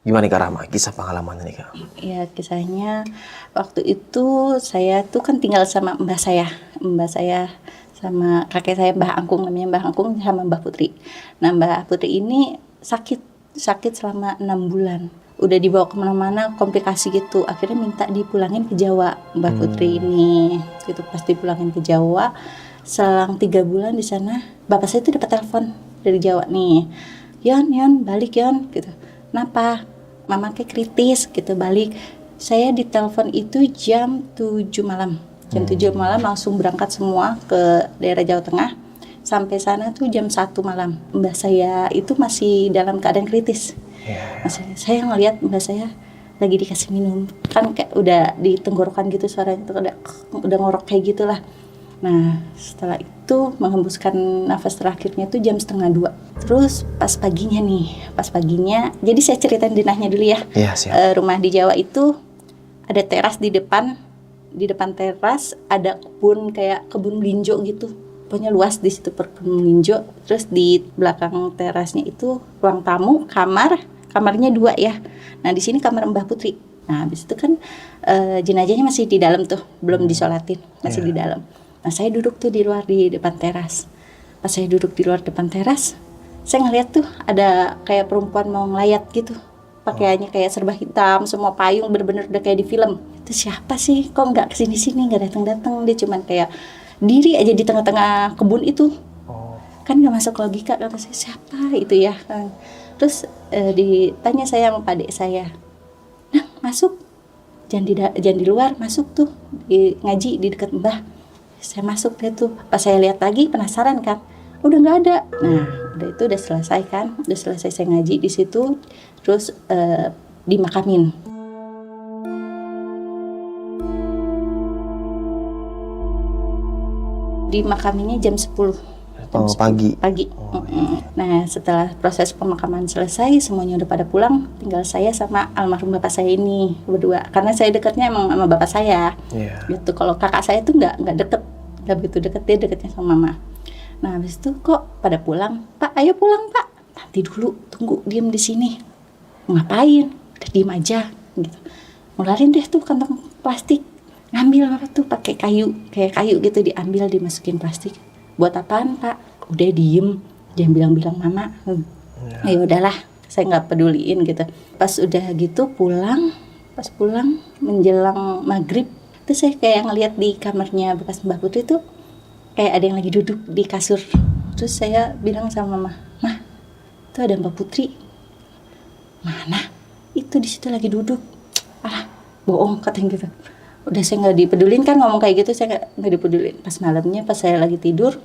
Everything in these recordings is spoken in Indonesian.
Gimana nih Kak Rahma, kisah pengalaman ini Kak? Ya kisahnya waktu itu saya tuh kan tinggal sama mbah saya sama kakek saya Mbah Angkung, namanya Mbah Angkung sama Mbah Putri. Nah Mbah Putri ini sakit selama 6 bulan. Udah dibawa kemana-mana komplikasi gitu. Akhirnya minta dipulangin ke Jawa Mbah Putri ini. Gitu pas dipulangin ke Jawa, selang 3 bulan di sana, bapak saya tuh dapat telepon dari Jawa nih. Yon balik Yon gitu. Kenapa? Mama kayak kritis gitu balik. Saya ditelepon itu jam 7 malam. Jam 7 malam langsung berangkat semua ke daerah Jawa Tengah. Sampai sana tuh jam 1 malam. Mbak saya itu masih dalam keadaan kritis. Saya ngelihat mbak saya lagi dikasih minum. Kan kayak udah di tenggorokan gitu suaranya tuh udah ngorok kayak gitulah. Nah setelah itu menghembuskan nafas terakhirnya tuh jam 1:30. Terus pas paginya, jadi saya ceritain dinahnya dulu ya. Iya siap. Rumah di Jawa itu ada teras di depan teras ada kebun melinjo gitu. Pokoknya luas di situ kebun melinjo. Terus di belakang terasnya itu ruang tamu, kamarnya 2 ya. Nah di sini kamar Mbah Putri. Nah habis itu kan jenazahnya masih di dalam tuh, belum disolatin, masih di dalam. Nah saya duduk tuh di luar di depan teras. Pas saya duduk di luar depan teras, saya ngeliat tuh ada kayak perempuan mau ngelayat gitu. Pakaiannya kayak serba hitam, semua payung bener-bener udah kayak di film. Itu siapa sih? Kok nggak kesini-sini, nggak datang-datang? Dia cuman kayak diri aja di tengah-tengah kebun itu. Kan nggak masuk logika, kata saya siapa itu ya. Terus ditanya saya sama Pak Dek saya, nah masuk, jangan di luar, masuk tuh ngaji di dekat Mbah. Saya masuk deh tuh, pas saya lihat lagi penasaran kan, udah nggak ada. Nah udah selesai kan, udah selesai saya ngaji di situ, terus dimakamin. Dimakaminnya jam 10 Pagi. Nah setelah proses pemakaman selesai, semuanya udah pada pulang, tinggal saya sama almarhum bapak saya ini berdua, karena saya dekatnya emang sama bapak saya. Gitu. Kalau kakak saya tuh nggak begitu deket, dia dekatnya sama mama. Nah habis itu kok pada pulang, Pak ayo pulang Pak, nanti dulu tunggu diem di sini. Ngapain? Udah diem aja gitu. Ngularin deh tuh kantong plastik, ngambil apa tuh pakai kayu gitu, diambil dimasukin plastik. Buat apaan Pak? Udah diem, jangan bilang-bilang mama. Ya udahlah, saya nggak peduliin gitu. Pas udah gitu pas pulang menjelang maghrib, terus saya kayak ngeliat di kamarnya bekas Mbak Putri tuh kayak ada yang lagi duduk di kasur. Terus saya bilang sama mama, Mah, itu ada Mbak Putri. Mana? Itu di situ lagi duduk. Ah, bohong katanya gitu. Udah saya nggak dipedulin kan, ngomong kayak gitu saya nggak dipedulin. Pas malamnya pas saya lagi tidur,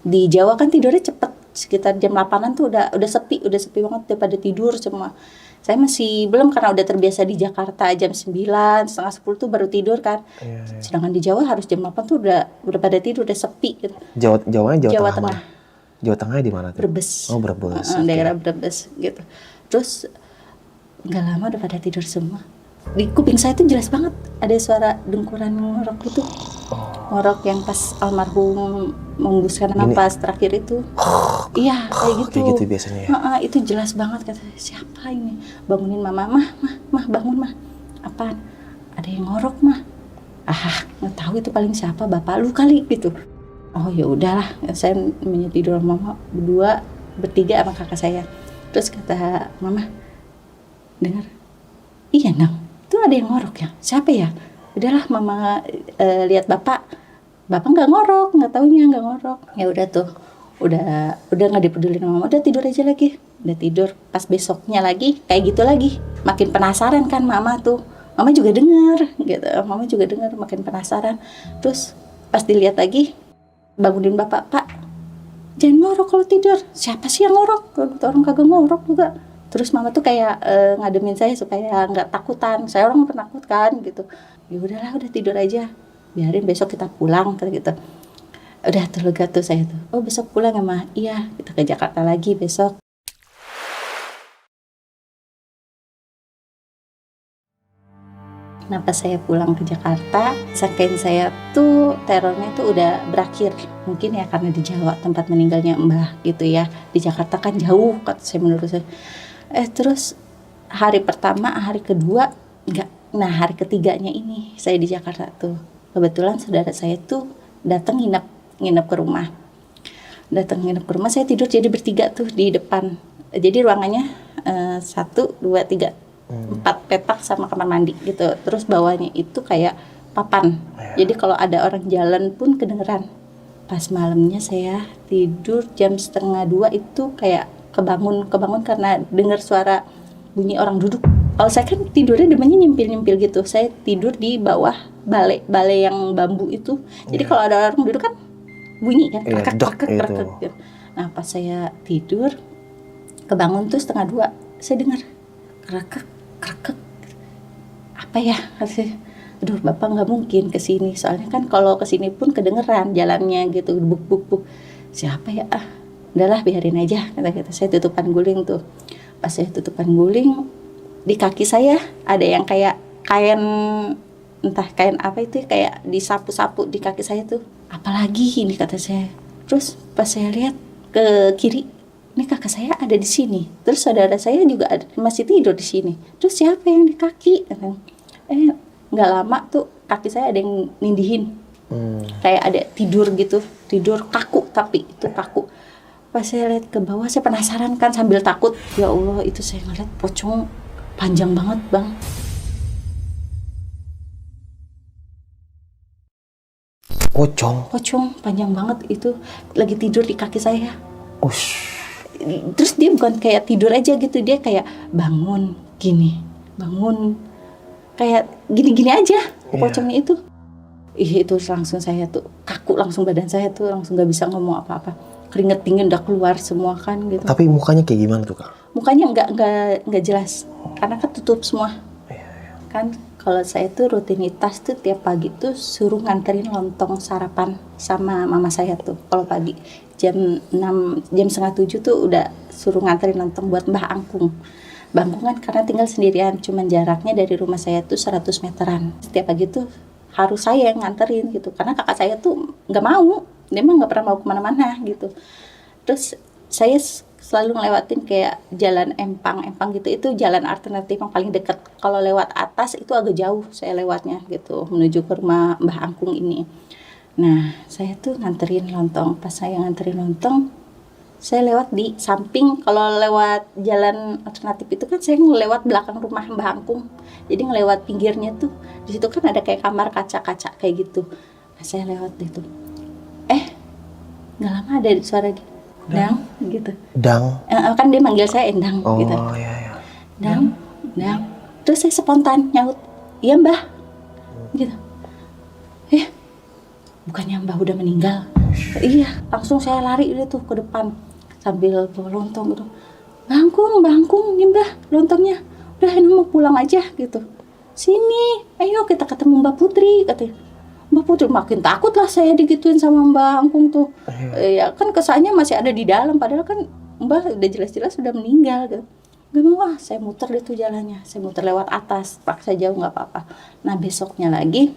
di Jawa kan tidurnya cepet, sekitar jam 8-an tuh udah sepi banget, udah pada tidur semua. Saya masih belum, karena udah terbiasa di Jakarta jam 9, setengah 10 tuh baru tidur kan. Sedangkan di Jawa harus jam 8 tuh udah pada tidur, udah sepi gitu. Jawa Jawa Tengah. Tengah. Jawa Tengah di mana tuh? Brebes. Oh Brebes. Daerah Brebes gitu. Terus nggak lama udah pada tidur semua. Di kuping saya tuh jelas banget ada suara dengkuran ngorok itu. Ngorok yang pas almarhum menghembuskan napas terakhir itu. Iya kayak gitu. Kayak gitu biasanya ya. Itu jelas banget, kata saya, siapa ini? Bangunin mama, mah bangun mah. Apaan? Ada yang ngorok mah. Nggak tahu itu, paling siapa, bapak lu kali gitu. Oh ya udahlah, saya namanya tidur sama mama bertiga sama kakak saya. Terus kata mama, dengar, iya Nang, itu ada yang ngorok ya, siapa ya? Udahlah mama lihat bapak nggak ngorok, nggak taunya nggak ngorok. Ya udah tuh, udah nggak dipedulin sama mama, udah tidur aja lagi. Udah tidur, pas besoknya lagi kayak gitu lagi, makin penasaran kan mama tuh. Mama juga dengar gitu, makin penasaran. Terus pas dilihat lagi, bangunin bapak, Pak jangan ngorok kalau tidur. Siapa sih yang ngorok? Orang kagak ngorok juga. Terus mama tuh kayak ngademin saya supaya nggak takutan. Saya orang penakut kan gitu. Ya udahlah, udah tidur aja, biarin besok kita pulang gitu. Udah terlega tuh saya tuh. Oh besok pulang ya mah? Iya, kita ke Jakarta lagi besok. Nah pas saya pulang ke Jakarta, saking saya tuh terornya tuh udah berakhir. Mungkin ya karena di Jawa tempat meninggalnya Mbah gitu ya. Di Jakarta kan jauh, kata saya, menurut saya. Terus hari pertama, hari kedua enggak. Nah hari ketiganya ini saya di Jakarta tuh, kebetulan saudara saya tuh datang nginep ke rumah. Saya tidur jadi bertiga tuh di depan. Jadi ruangannya 1, 2, 3, 4 petak sama kamar mandi gitu. Terus bawahnya itu kayak papan. Jadi kalau ada orang jalan pun kedengeran. Pas malamnya saya tidur jam 1:30 itu kayak kebangun karena dengar suara bunyi orang duduk. Kalau saya kan tidurnya demennya nyempil gitu. Saya tidur di bawah balai yang bambu itu. Jadi kalau ada orang duduk kan bunyi kan, krak. Gitu. Nah pas saya tidur kebangun tuh 1:30, saya dengar krak. Apa ya? Aduh bapak nggak mungkin kesini, soalnya kan kalau kesini pun kedengeran jalannya gitu, buk. Siapa ya? Udahlah biarin aja, kata saya tutupan guling tuh. Pas saya tutupan guling, di kaki saya ada yang kayak kain, entah kain apa itu, kayak disapu-sapu di kaki saya tuh. Apalagi ini, kata saya. Terus pas saya lihat ke kiri, ini kakak saya ada di sini. Terus saudara saya juga masih tidur di sini. Terus siapa yang di kaki? Nggak lama tuh kaki saya ada yang nindihin. Kayak ada tidur kaku, tapi itu kaku. Pas saya lihat ke bawah, saya penasaran kan sambil takut. Ya Allah, itu saya ngeliat pocong panjang banget, Bang. Pocong panjang banget itu lagi tidur di kaki saya. Terus dia bukan kayak tidur aja gitu, dia kayak bangun kayak gini aja pocongnya itu. Itu langsung saya tuh kaku, langsung badan saya tuh langsung nggak bisa ngomong apa-apa, keringet dingin udah keluar semua kan gitu. Tapi mukanya kayak gimana tuh Kak? Mukanya nggak jelas karena kan tutup semua. Kan kalau saya tuh rutinitas tuh tiap pagi tuh suruh nganterin lontong sarapan sama mama saya tuh. Kalau pagi jam 6, jam 6:30 tuh udah suruh nganterin lontong buat Mbah Angkung. Mbah Angkung kan karena tinggal sendirian, cuman jaraknya dari rumah saya tuh 100 meteran. Setiap pagi tuh harus saya yang nganterin gitu, karena kakak saya tuh nggak mau, dia mah nggak pernah mau kemana-mana gitu. Terus saya selalu ngelewatin kayak jalan empang gitu, itu jalan alternatif yang paling dekat. Kalau lewat atas itu agak jauh saya lewatnya gitu, menuju ke rumah Mbah Angkung ini. Nah saya tuh nganterin lontong. Pas saya nganterin lontong, saya lewat di samping. Kalau lewat jalan alternatif itu kan saya ngelewat belakang rumah Mbah Angkung, jadi ngelewat pinggirnya tuh, di situ kan ada kayak kamar kaca kayak gitu. Nah, saya lewat itu, nggak lama ada suara Dang gitu. Kan dia manggil saya Endang gitu. Iya. Dang. Terus saya spontan nyaut, iya Mbah gitu. Bukannya Mbah udah meninggal? Iya, langsung saya lari tuh ke depan sambil bawa lontong gitu. Mbah Angkung, nih Mbah lontongnya. Udah mau pulang aja gitu. Sini, ayo kita ketemu Mbak Putri, katanya. Mbak Putri, makin takut lah saya digituin sama Mbak Angkung tuh. Ya kan kesannya masih ada di dalam, padahal kan Mbah udah jelas-jelas sudah meninggal gitu. Gak mau, saya muter tuh jalannya, saya muter lewat atas, paksa jauh nggak apa-apa. Nah besoknya lagi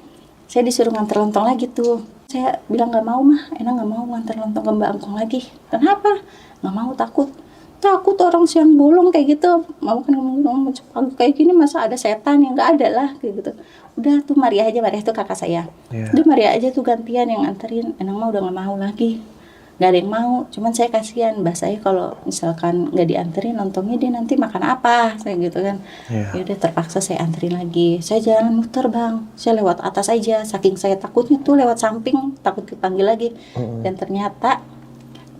saya disuruh nganter lontong lagi tuh. Saya bilang nggak mau mah, nggak mau nganter lontong ke Mbak Angkung lagi. Kenapa? Nggak mau, takut orang siang bolong kayak gitu. Mau kan ngomong kayak gini, masa ada setan? Yang nggak ada lah kayak gitu. Udah tuh Maria tuh kakak saya. Udah Maria aja tuh gantian yang nganterin. Mah udah nggak mau lagi, nggak ada yang mau. Cuman saya kasihan Mbak saya, kalau misalkan nggak dianterin lontongnya dia nanti makan apa, saya gitu kan. Ya udah terpaksa saya anterin lagi. Saya jangan muter Bang, saya lewat atas aja. Saking saya takutnya tuh lewat samping, takut dipanggil lagi. Dan ternyata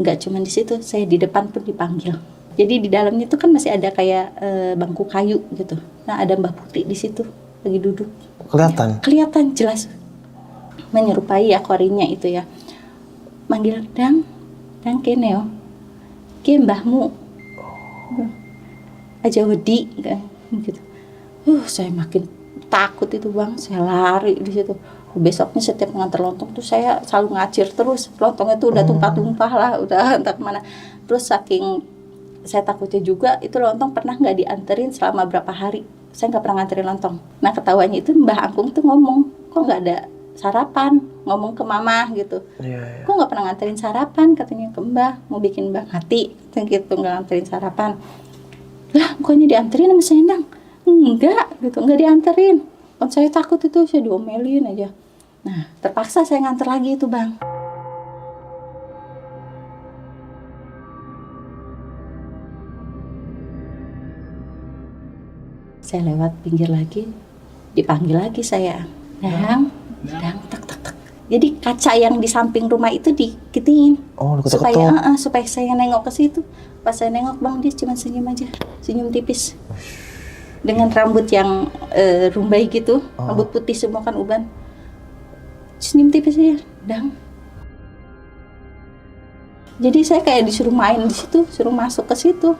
nggak cuma di situ, saya di depan pun dipanggil. Jadi di dalamnya tuh kan masih ada kayak bangku kayu gitu. Nah ada Mbak Putri di situ lagi duduk. Kelihatan jelas, menyerupai akuariumnya itu ya. Manggil Dang kene ke mbahmu aja wedi kan gitu. Saya makin takut itu Bang, saya lari di situ. Besoknya setiap nganter lontong tuh saya selalu ngacir terus, lontongnya tuh udah tumpah-tumpah lah, udah entah kemana. Terus saking saya takutnya juga, itu lontong pernah nggak dianterin selama berapa hari, saya nggak pernah nganterin lontong. Nah ketahuannya itu Mbah Angkung tuh ngomong, kok nggak ada sarapan, ngomong ke mama gitu. Kok nggak pernah nganterin sarapan, katanya ke Mbah, mau bikin Mbah mati gitu, nggak nganterin sarapan. Lah bukannya dianterin sama si Endang? Enggak gitu, enggak dianterin. Kan saya takut itu, saya diomelin aja. Nah terpaksa saya nganter lagi itu Bang. Saya lewat pinggir lagi, dipanggil lagi saya. Dang, tak tak tak. Jadi kaca yang di samping rumah itu dikitiin. Oh, lu supaya ketok-ketok. supaya saya nengok ke situ. Pas saya nengok Bang, dia cuma senyum aja, senyum tipis. Dengan rambut yang rumbai gitu, rambut putih semua kan uban. Senyum tipis aja, Dang. Jadi saya kayak disuruh main di situ, suruh masuk ke situ.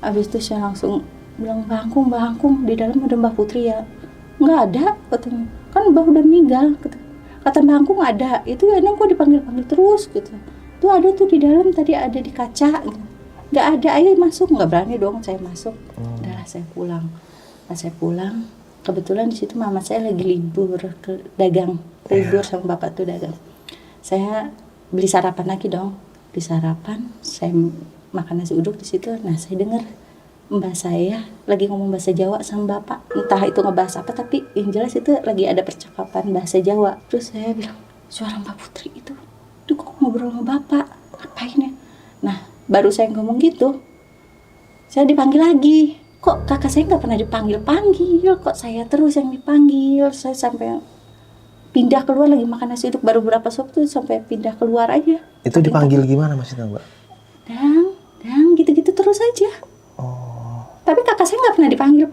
Habis itu saya langsung bilang, Mbak Angkung, di dalam ada Mbak Putri ya? Nggak ada, katanya. Kan Mbak udah meninggal, kata Mbak Angkung ada. Itu Endang kok dipanggil-panggil terus, gitu. Tuh ada tuh di dalam, tadi ada di kaca. Gitu. Nggak ada, ayo masuk. Nggak berani dong saya masuk. Udahlah saya pulang. Pas saya pulang, kebetulan di situ mama saya lagi libur ke dagang. Libur sama bapak tuh dagang. Saya beli sarapan lagi dong. Beli sarapan, saya makan nasi uduk di situ. Nah saya dengar mbak saya lagi ngomong bahasa Jawa sama bapak, entah itu ngebahas apa, tapi yang jelas itu lagi ada percakapan bahasa Jawa. Terus saya bilang, suara Mbak Putri itu kok ngobrol sama bapak, ngapain ya? Nah baru saya ngomong gitu, saya dipanggil lagi. Kok kakak saya nggak pernah dipanggil, kok saya terus yang dipanggil. Saya sampai pindah keluar, lagi makan nasi uduk baru berapa sop tuh sampai pindah keluar aja. Itu dipanggil gimana maksudnya Mbak? Dang, gitu-gitu terus aja. Tapi kakak saya nggak pernah dipanggil.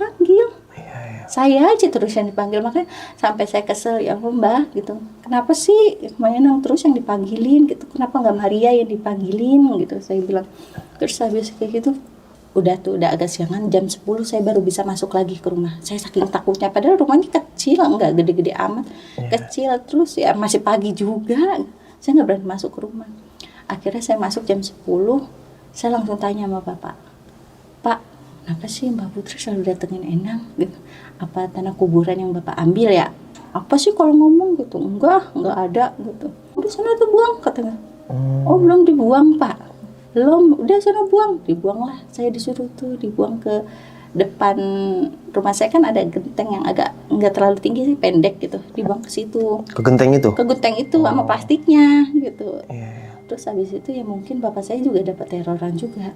Iya. Saya aja terus yang dipanggil, makanya sampai saya kesel, ya Mbak gitu. Kenapa sih Endang terus yang dipanggilin gitu? Kenapa nggak Maria yang dipanggilin gitu? Saya bilang. Terus habis kayak gitu, udah agak siangan, jam 10 saya baru bisa masuk lagi ke rumah. Saya saking takutnya, padahal rumahnya kecil, nggak gede-gede amat, kecil. Terus ya masih pagi juga, saya nggak berani masuk ke rumah. Akhirnya saya masuk jam 10, saya langsung tanya sama bapak, Pak, kenapa sih Mbak Putri selalu datengin Endang gitu? Apa tanah kuburan yang Bapak ambil ya? Apa sih kalau ngomong gitu? Enggak ada gitu. Udah sana tuh buang, katanya. Oh belum dibuang Pak? Belum, udah sana buang. Dibuang lah, saya disuruh tuh dibuang ke depan rumah saya. Kan ada genteng yang agak nggak terlalu tinggi sih, pendek gitu. Dibuang ke situ. Ke genteng itu? Ke genteng itu sama plastiknya gitu. Iya. Terus habis itu ya mungkin bapak saya juga dapat teroran juga.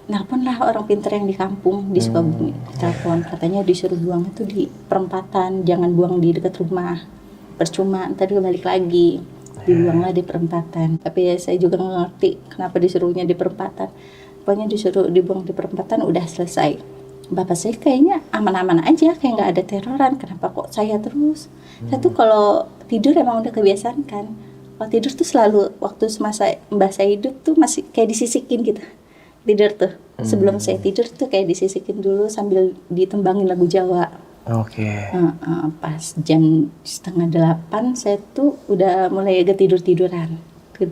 Nelpon lah orang pintar yang di kampung di Sukabumi, telepon, katanya disuruh buang itu di perempatan, jangan buang di dekat rumah, percuma ntar dia balik lagi. Dibuanglah di perempatan. Tapi ya saya juga nggak ngerti kenapa disuruhnya di perempatan. Pokoknya disuruh dibuang di perempatan, udah selesai. Bapak saya kayaknya aman-aman aja, kayak nggak ada teroran. Kenapa kok saya terus? Saya tuh kalau tidur emang udah kebiasaan kan. Kalau tidur tuh selalu waktu semasa mbah saya hidup tuh masih kayak disisikin gitu. Tidur tuh. Sebelum saya tidur tuh kayak disisikin dulu sambil ditembangin lagu Jawa. Oke. Pas jam 7:30 saya tuh udah mulai agak tidur-tiduran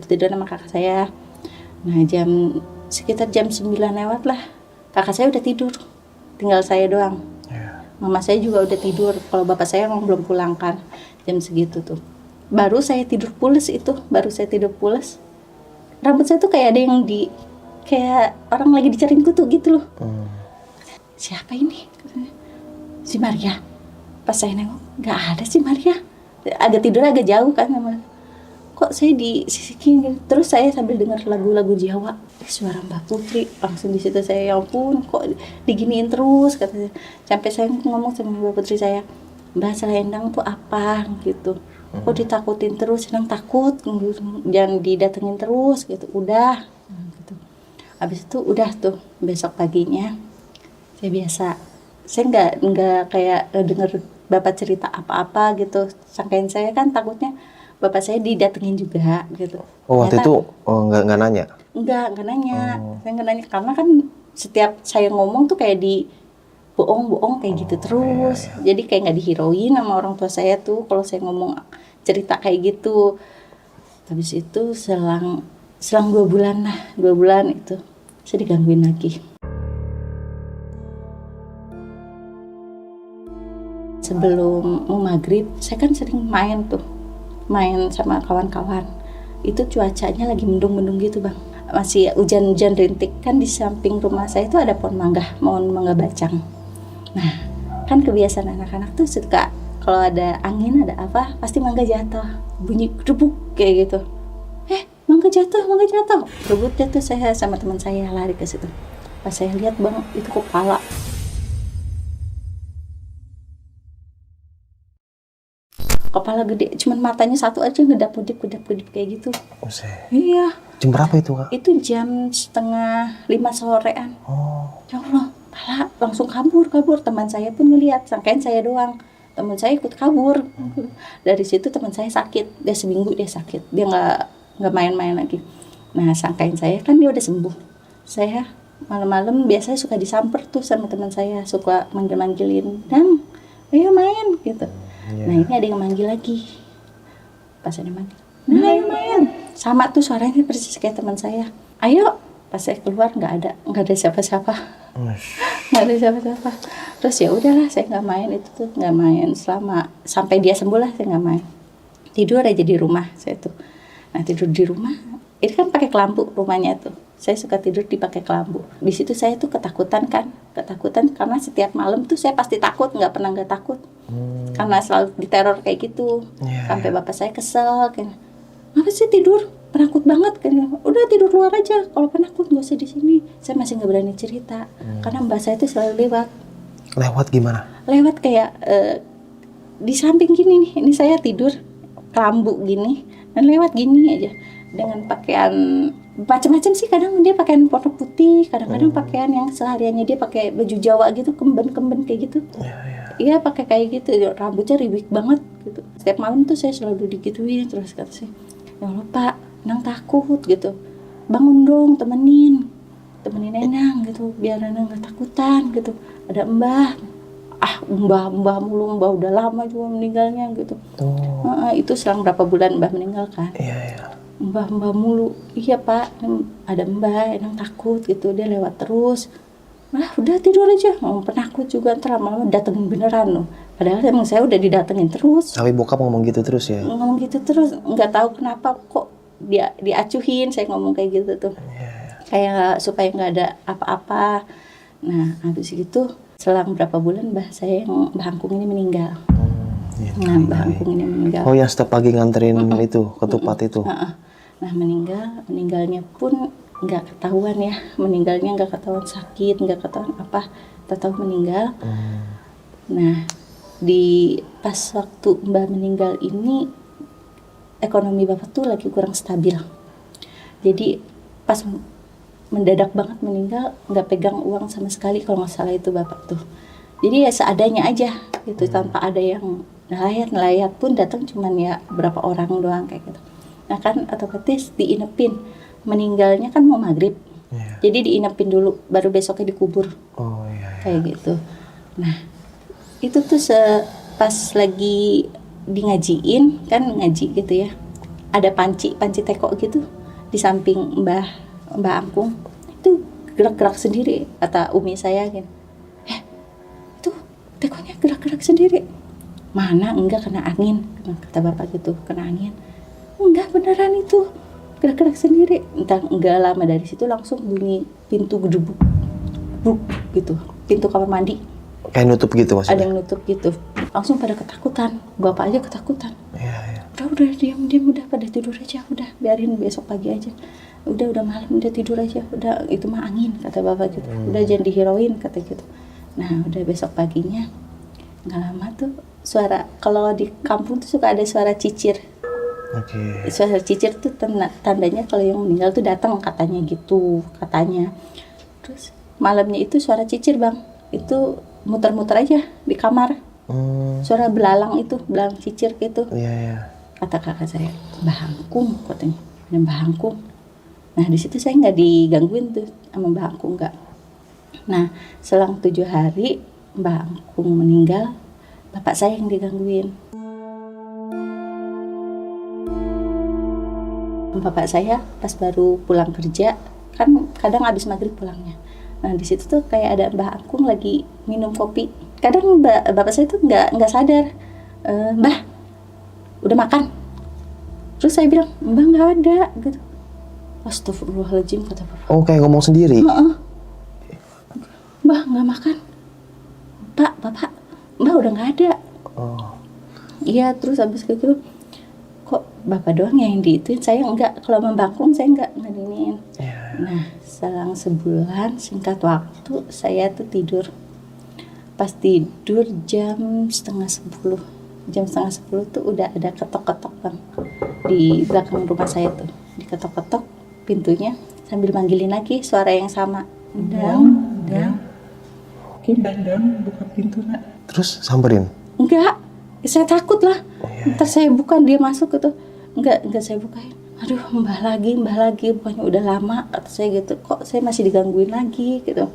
sama kakak saya. Nah sekitar jam 9 lewat lah, kakak saya udah tidur, tinggal saya doang. Mama saya juga udah tidur, kalau bapak saya emang belum pulang kan jam segitu tuh. Baru saya tidur pules. Rambut saya tuh kayak ada yang kayak orang lagi dicariin kutu gitu loh. Siapa ini? Si Maria. Pas saya nengok, nggak ada si Maria. Agak tidur agak jauh kan sama. Kok saya disisikin gitu. Terus saya sambil dengar lagu-lagu Jawa. Suara Mbak Putri. Langsung di situ saya, ya ampun, kok diginiin terus katanya. Sampai saya ngomong sama Mbak Putri saya, Mbak Endang tuh apa gitu. Kok ditakutin terus, Endang takut, jangan didatengin terus gitu. Udah gitu. Habis itu udah tuh, besok paginya saya nggak kayak denger bapak cerita apa-apa gitu. Sangkain saya kan takutnya bapak saya didatengin juga gitu. Oh waktu itu nggak nanya? Nggak nanya. Saya nggak nanya karena kan setiap saya ngomong tuh kayak di bohong kayak gitu terus. Jadi kayak nggak dihirauin sama orang tua saya tuh kalau saya ngomong cerita kayak gitu. Habis itu selang 2 bulan itu saya digangguin lagi. Sebelum mau maghrib, saya kan sering main sama kawan-kawan. Itu cuacanya lagi mendung-mendung gitu Bang. masih hujan-hujan rintik kan, di samping rumah saya itu ada pohon mangga bacang. Nah kan kebiasaan anak-anak tuh suka kalau ada angin ada apa pasti mangga jatuh, bunyi gedebuk kayak gitu. Mangga jatuh, rebut jatuh. Saya sama teman saya lari ke situ. Pas saya lihat bang, itu kepala. Kepala gede, cuman matanya satu aja ngedap-gedip kayak gitu. Iya. Jam berapa itu, Kak? Itu jam 4:30 sorean. Ya Allah, pala langsung kabur. Teman saya pun ngelihat, sangkain saya doang. Teman saya ikut kabur. Dari situ teman saya sakit, dia seminggu dia sakit, dia nggak main-main lagi. Nah sangkain saya kan dia udah sembuh. Saya malam-malam biasanya suka disamper tuh sama teman saya, suka manggil-manggilin, "Dang, ayo main," gitu. Nah ini ada yang manggil lagi. Pas ada manggil, "Nah ayo main." Sama tuh suaranya persis kayak teman saya. "Ayo." Pas saya keluar nggak ada siapa-siapa. Nggak ada siapa-siapa. Terus ya udahlah, saya nggak main itu tuh, nggak main selama sampai dia sembuh lah, saya nggak main. Tidur aja di rumah saya tuh. Nah tidur di rumah, ini kan pakai kelambu rumahnya tuh. Saya suka tidur dipakai kelambu. Di situ saya tuh ketakutan karena setiap malam tuh saya pasti takut, nggak pernah nggak takut. Karena selalu diteror kayak gitu. Sampai bapak saya kesel, kayak, "Apa sih tidur? Penakut banget kan? Udah tidur luar aja. Kalau penakut nggak usah di sini." Saya masih nggak berani cerita, karena mbak saya tuh selalu lewat. Lewat gimana? Lewat kayak di samping gini nih. Ini saya tidur kelambu gini, dan lewat gini aja dengan pakaian macam-macam sih. Kadang dia pakaian warna putih, kadang-kadang pakaian yang sehariannya dia pakai baju Jawa gitu, kemben kayak gitu. Iya pakai kayak gitu, rambutnya riwik banget gitu. Setiap malam tuh saya selalu digituin terus. Kata saya, "Ya Allah Pak, Enang takut gitu, bangun dong, temenin Enang gitu, biar Enang gak takutan gitu. Ada mbah mulu, mbah udah lama juga meninggalnya gitu." Itu selang berapa bulan mbah meninggal kan. Mbah mulu. "Iya Pak, ada mbah, Enang takut gitu, dia lewat terus." Udah tidur aja, penakut juga, ntar lama-lama datengin beneran loh. Padahal emang saya udah didatengin terus. Tapi bokap ngomong gitu terus ya? Ngomong gitu terus, nggak tahu kenapa kok dia diacuhin, saya ngomong kayak gitu tuh. Kayak supaya nggak ada apa-apa. Nah habis itu selang berapa bulan mbah Angkung ini meninggal. Mbah Angkung ini meninggal. Oh yang setiap pagi nganterin itu, ketupat itu? Nah meninggalnya pun nggak ketahuan ya, nggak ketahuan sakit, nggak ketahuan apa, tahu meninggal. Nah di pas waktu mbah meninggal ini ekonomi bapak tuh lagi kurang stabil, jadi pas mendadak banget meninggal nggak pegang uang sama sekali kalau nggak salah itu bapak tuh. Jadi ya seadanya aja gitu, tanpa ada yang nelayat pun datang cuman ya berapa orang doang kayak gitu. Nah kan otomatis diinepin, meninggalnya kan mau maghrib, jadi diinepin dulu, baru besoknya dikubur. Kayak gitu. Nah itu tuh pas lagi di ngajiin, kan ngaji gitu ya, ada panci teko gitu di samping mbah Angkung, itu gerak-gerak sendiri, kata umi saya gitu. Itu tekonya gerak-gerak sendiri. Mana enggak kena angin, kata bapak gitu, kena angin. Enggak, beneran itu gerak-gerak sendiri. Entah enggak lama dari situ langsung bunyi pintu gedebuk gitu, pintu kamar mandi kayak nutup gitu maksudnya? Ada yang nutup gitu. Langsung pada ketakutan, bapak aja ketakutan. Udah diam udah pada tidur aja, udah biarin besok pagi aja. Udah malam, udah tidur aja, udah itu mah angin, kata bapak gitu. Udah jangan dihirauin, kata gitu. Nah udah besok paginya nggak lama tuh suara, kalau di kampung tuh suka ada suara cicir. Suara cicir tuh tandanya kalau yang meninggal tuh datang, katanya gitu, katanya. Terus malamnya itu suara cicir bang, itu muter-muter aja di kamar. Suara belalang cicir gitu. Kata kakak saya, Mbah Angkung, katanya, ada Mbah Angkung. Nah di situ saya nggak digangguin tuh sama Mbah Angkung, nggak. Nah selang 7 hari Mbah Angkung meninggal, bapak saya yang digangguin. Bapak saya pas baru pulang kerja, kan kadang habis maghrib pulangnya. Nah di situ tuh kayak ada Mbah Angkung lagi minum kopi. Kadang bapak saya tuh nggak sadar, Mbah udah makan. Terus saya bilang, Mbah nggak ada gitu. Astagfirullahaladzim, kata Bapak. Oh, kayak ngomong sendiri? Mbah nggak makan. Pak, Bapak, Mbah udah nggak ada. Oh. Iya, terus habis gitu, kok Bapak doang yang diituin, saya enggak. Kalau membangkung saya enggak ngadiin. Yeah. Nah, selang sebulan singkat waktu saya tuh tidur. Pas tidur jam setengah 10. Jam setengah 10 tuh udah ada ketok-ketok Bang. Di belakang rumah saya tuh. Diketok-ketok pintunya sambil manggilin lagi suara yang sama. Dang. Dang, buka pintu nak. Terus samperin? Enggak, saya takut lah. Iya. Ntar saya buka, dia masuk gitu. Enggak saya bukain. Aduh, mbah lagi, bukannya udah lama, kata saya gitu. Kok saya masih digangguin lagi gitu.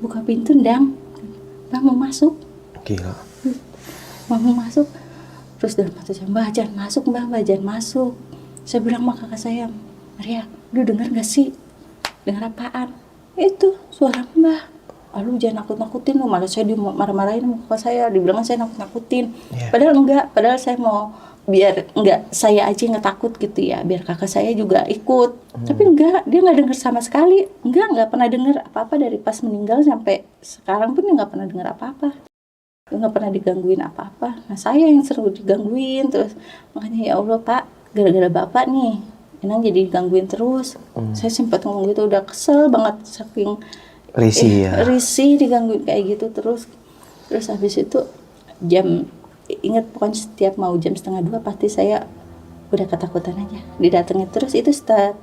Buka pintu, Dang. Mbah mau masuk. Gila. Mbah mau masuk. Terus dalam hati saya, Mbah jangan masuk, Mbah jangan masuk. Saya bilang sama kakak saya, Maria, lu denger gak sih? Dengar apaan? Itu suara Mbah. Aduh jangan nakut-nakutin lu, malah saya marah-marahin sama kakak saya, dibilang saya nakut-nakutin. Yeah. Padahal enggak, padahal saya mau biar enggak saya aja yang takut gitu ya, biar kakak saya juga ikut. Tapi enggak, dia enggak dengar sama sekali. Enggak pernah dengar apa-apa dari pas meninggal sampai sekarang pun dia enggak pernah dengar apa-apa. Dia enggak pernah digangguin apa-apa. Nah, saya yang selalu digangguin terus. Makanya ya Allah, Pak, gara-gara Bapak nih, Enang jadi digangguin terus. Saya sempat ngomong gitu, udah kesel banget saking risih digangguin kayak gitu terus habis itu ingat pokoknya setiap mau jam 1:30 pasti saya udah ketakutan aja didatengin terus. Itu 1:30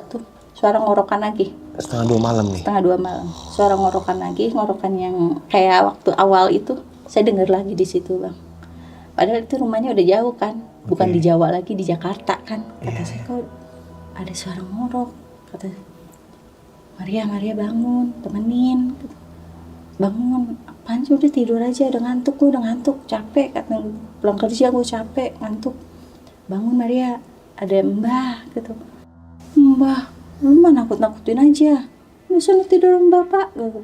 tuh suara ngorokan lagi. 1:30 malam nih? 1:30 malam suara ngorokan lagi, ngorokan yang kayak waktu awal itu saya dengar lagi di situ Bang. Padahal itu rumahnya udah jauh kan, bukan di Jawa lagi, di Jakarta kan. Kata saya, kok ada suara ngorok, kata saya. Maria bangun, temenin. Bangun, apaan sih, udah tidur aja, udah ngantuk, capek, kata pulang kerja gue capek, ngantuk. Bangun Maria, ada Mbah gitu. Mbah, lu mah nakut-nakutin aja. Bisa tidur Bapak gitu.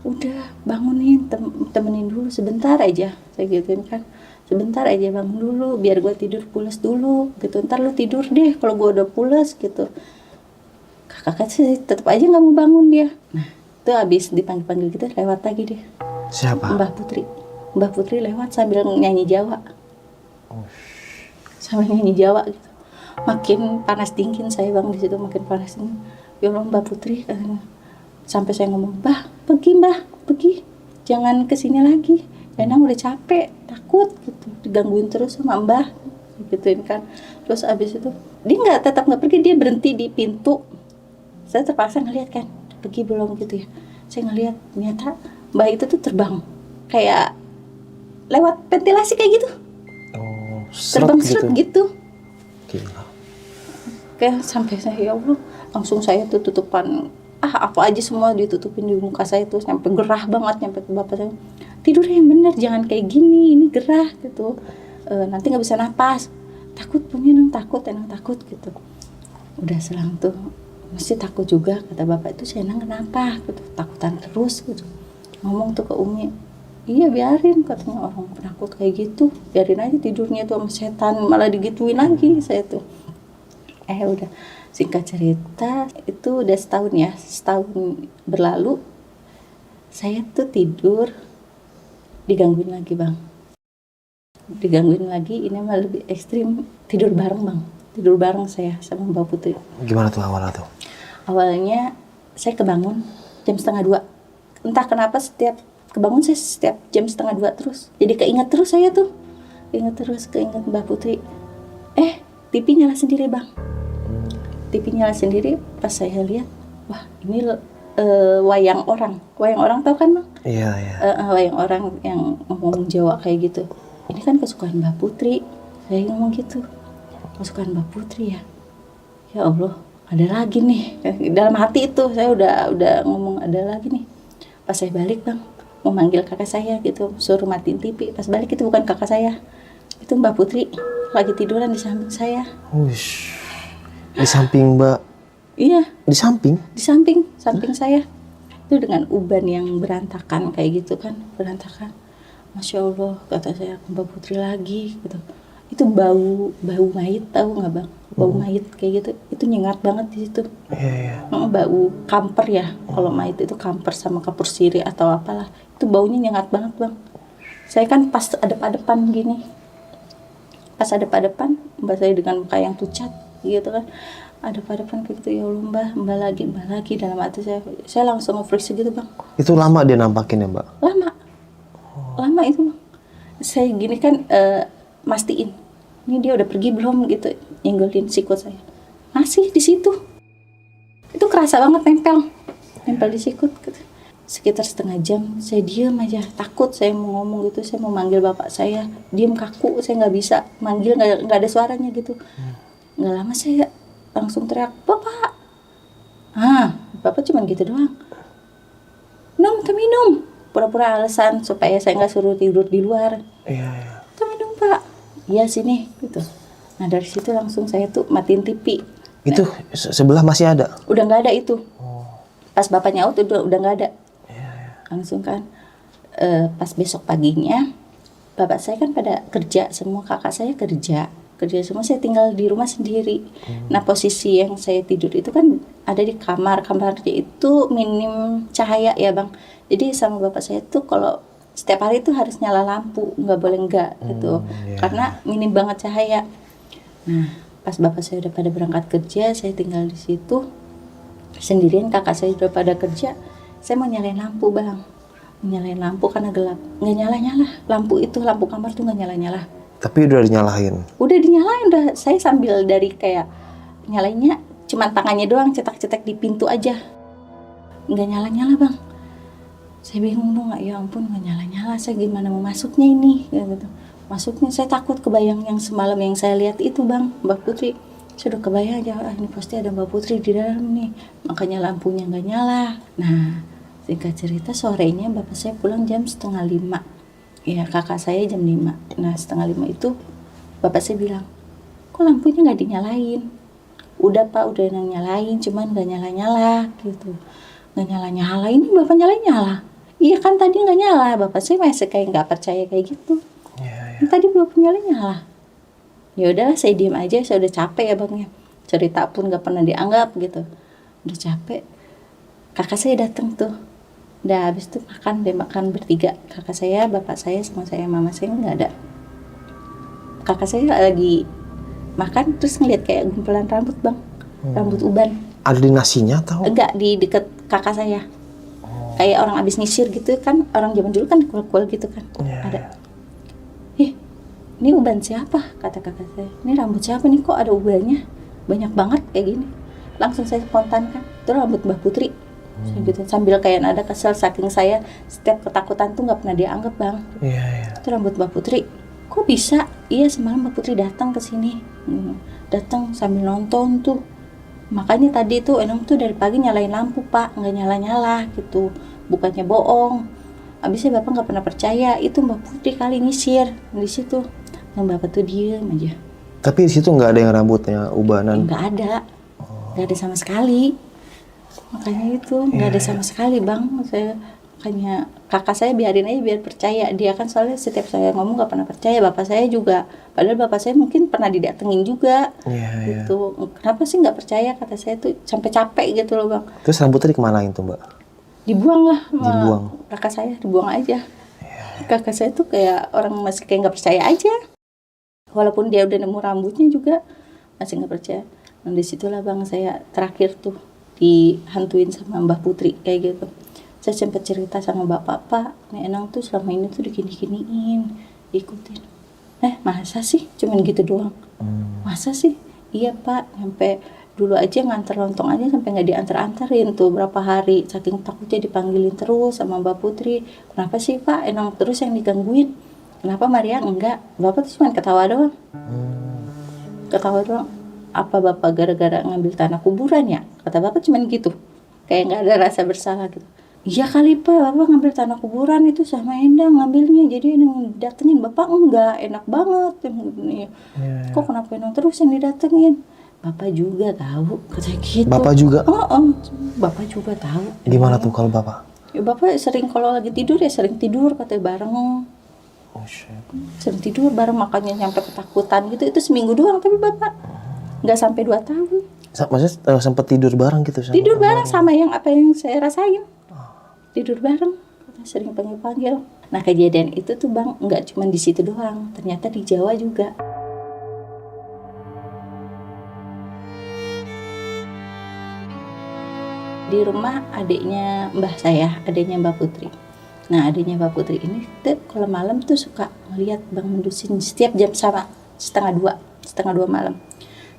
Udah bangunin, temenin dulu sebentar aja, saya gituin kan. Sebentar aja bangun dulu, biar gue tidur pules dulu gitu. Ntar lu tidur deh kalau gue udah pules gitu. Kakak sih tetap aja nggak mau bangun dia. Nah, itu habis dipanggil gitu lewat lagi dia. Siapa? Mbah Putri lewat sambil nyanyi Jawa. Sambil nyanyi Jawa gitu. Makin panas dingin saya Bang di situ, makin panas dingin. Ya Allah Mbah Putri, sampai saya ngomong, Mbah, pergi. Jangan kesini lagi. Enang udah capek, takut gitu. Digangguin terus sama Mbah. Gituin kan. Terus abis itu dia tetap nggak pergi, dia berhenti di pintu. Saya terpaksa ngeliat kan, pergi belum gitu ya. Saya ngeliat ternyata Mbah itu tuh terbang kayak lewat ventilasi kayak gitu. Oh, terbang seret gitu. Gila. Kayak sampai saya ya Allah, langsung saya tuh tutupan apa aja semua ditutupin di muka saya tuh sampai gerah banget, sampai ke bapak saya. Tidur yang bener, jangan kayak gini, ini gerah gitu. Nanti nggak bisa napas. Takut Enang takut gitu. Udah selang tuh mesti takut juga, kata bapak itu, Enang kenapa gitu, takutan terus gitu. Ngomong tuh ke Umi, iya biarin, katanya orang penakut kayak gitu, biarin aja tidurnya tuh sama setan, malah digituin lagi saya tuh. Udah singkat cerita itu udah setahun berlalu, saya tuh tidur digangguin lagi Bang, ini mah lebih ekstrim, tidur bareng saya sama Mbak Putri. Gimana tuh awalnya tuh? Awalnya saya kebangun jam 1:30. Entah kenapa setiap kebangun saya setiap jam 1:30 terus. Jadi keinget terus saya tuh. Keinget Mbak Putri. TV nyala sendiri Bang. TV nyala sendiri, pas saya lihat, wah ini wayang orang tahu kan Bang? Iya. Wayang orang yang ngomong Jawa kayak gitu. Ini kan kesukaan Mbak Putri. Saya ngomong gitu. Kesukaan Mbak Putri ya. Ya Allah, ada lagi nih. Dalam hati itu saya udah ngomong ada lagi nih. Pas saya balik Bang, mau manggil kakak saya gitu, suruh matiin TV. Pas balik itu bukan kakak saya. Itu Mbak Putri lagi tiduran di samping saya. Wush. Di samping Mbak? Iya. Di samping? Di samping saya. Itu dengan uban yang berantakan kayak gitu kan, berantakan. Masya Allah, kata saya, Mbak Putri lagi gitu. Itu bau mayit, tahu nggak Bang? bau mayit kayak gitu, itu nyengat banget di situ. Iya. Bau kamper ya, kalau mayit itu kamper sama kapur sirih atau apalah, itu baunya nyengat banget bang. Saya kan pas adep-adepan gini, pas adep-adepan mbak saya dengan muka yang pucat gitu kan, adep-adepan kayak gitu, ya Allah mbak lagi dalam hati saya langsung nge-freeze gitu bang. Itu lama dia nampakin ya mbak? Lama itu bang. Saya gini kan mastiin ini dia udah pergi belum gitu, nyenggolin sikut saya, masih di situ. Itu kerasa banget nempel di sikut gitu. Sekitar setengah jam saya diam aja, takut saya mau ngomong gitu, saya mau manggil bapak saya, diam kaku, saya nggak bisa manggil, nggak ada suaranya gitu. Nggak lama saya langsung teriak, bapak. Bapak cuman gitu doang, minum, pura-pura alasan supaya saya nggak suruh tidur di luar. Iya. Minum pak, iya sini gitu. Nah dari situ langsung saya tuh matiin TV. Itu sebelah masih ada? Udah nggak ada itu. Pas bapak nyaut udah nggak ada. Langsung kan pas besok paginya bapak saya kan pada kerja semua, kakak saya kerja semua, saya tinggal di rumah sendiri. Nah posisi yang saya tidur itu kan ada di kamarnya itu minim cahaya ya bang, jadi sama bapak saya tuh kalau setiap hari itu harus nyala lampu, nggak boleh enggak gitu, karena minim banget cahaya. Nah pas bapak saya udah pada berangkat kerja, saya tinggal di situ sendirian, kakak saya udah pada kerja. Saya mau nyalain lampu bang, nyalain lampu karena gelap, nggak nyala lampu itu, lampu kamar tuh nggak nyala. Tapi udah dinyalain? Udah dinyalain, saya sambil dari kayak nyalainnya cuman tangannya doang, cetak-cetak di pintu aja, nggak nyala bang. Saya bingung dong, ya ampun nggak nyala, saya gimana mau masuknya ini gitu. Masuknya saya takut kebayang yang semalam yang saya lihat itu bang, Mbak Putri. Sudah kebayang aja, ini pasti ada Mbak Putri di dalam nih, makanya lampunya nggak nyala. Nah singkat cerita sorenya bapak saya pulang jam 4:30, ya kakak saya jam 5. Nah 4:30 itu bapak saya bilang, kok lampunya nggak dinyalain? Udah pak, udah nyalain, cuman nggak nyala gitu. Nggak nyala, ini bapak nyala. Iya kan tadi nggak nyala. Bapak saya masih kayak nggak percaya kayak gitu. Tadi bapak nyala. Ya udahlah saya diam aja, saya udah capek ya bang ya, cerita pun nggak pernah dianggap gitu, udah capek. Kakak saya datang tuh, udah habis tuh makan bertiga, kakak saya, bapak saya, sama saya, mama saya nggak ada. Kakak saya lagi makan terus ngeliat kayak gumpulan rambut bang, rambut uban. Ada di nasinya atau? Enggak, di deket kakak saya. Kayak orang abis nyisir gitu kan, orang zaman dulu kan kuel-kuel gitu kan. Ada. Ini uban siapa? Kata kakak saya. Ini rambut siapa nih, kok ada ubannya banyak banget kayak gini. Langsung saya spontan kan, itu rambut Mbak Putri. Gitu. Sambil kayak ada kesel saking saya setiap ketakutan tuh nggak pernah dianggap bang. Itu rambut Mbak Putri. Kok bisa? Iya semalam Mbak Putri datang ke sini, datang sambil nonton tuh. Makanya tadi tuh Enong tuh dari pagi nyalain lampu pak, nggak nyala gitu. Bukannya bohong. Abisnya bapak nggak pernah percaya, itu Mbak Putri kali nyisir di situ. Yang bapak tuh diem aja. Tapi di situ nggak ada yang rambutnya ubanan? Nggak ada, nggak ada sama sekali. Makanya itu nggak ada sama sekali bang. Makanya kakak saya biarin aja biar percaya. Dia kan soalnya setiap saya ngomong nggak pernah percaya. Bapak saya juga, padahal bapak saya mungkin pernah didatengin juga. Gitu. Kenapa sih nggak percaya? Kata saya tuh sampai capek gitu loh bang. Terus rambutnya dikemanain tuh mbak? Dibuang lah. Dibuang. Kakak saya dibuang aja. Kakak saya tuh kayak orang masih kayak nggak percaya aja. Walaupun dia udah nemu rambutnya juga masih nggak percaya. Nah disitulah bang saya terakhir tuh dihantuin sama Mbak Putri kayak gitu. Saya sempat cerita sama bapak, pak, Nek Enang tuh selama ini tuh digini-giniin, ikutin. Masa sih? Cuman gitu doang. Masa sih? Iya pak, sampai dulu aja nganter lontong aja sampai nggak diantar-antarin tuh berapa hari, saking takutnya dipanggilin terus sama Mbak Putri. Kenapa sih pak Enang terus yang digangguin? Kenapa Maria enggak? Bapak tuh cuma ketawa doang. Apa bapak gara-gara ngambil tanah kuburan ya? Kata bapak cuma gitu, kayak nggak ada rasa bersalah gitu. Iya kali pak, bapak ngambil tanah kuburan itu sama Endang ngambilnya, jadi Endang datengin, bapak enggak, enak banget. Kok kenapa Endang terus yang didatengin? Bapak juga tahu, kata gitu. Bapak juga? Bapak juga tahu. Gimana tuh kalau bapak? Ya bapak sering kalau lagi tidur ya sering tidur katanya bareng. Sering tidur bareng, makanya sampai ketakutan gitu. Itu seminggu doang tapi bapak nggak sampai 2 tahun. Maksudnya sempat tidur bareng gitu? Tidur bareng sama yang apa yang saya rasain. Tidur bareng, sering panggil-panggil. Nah kejadian itu tuh Bang, nggak cuma di situ doang, ternyata di Jawa juga. Di rumah adiknya mbah saya, adiknya Mbak Putri. Nah adiknya Mbak Putri ini tuh kalau malam tuh suka ngeliat Bang Mendusin setiap jam sama setengah dua malam.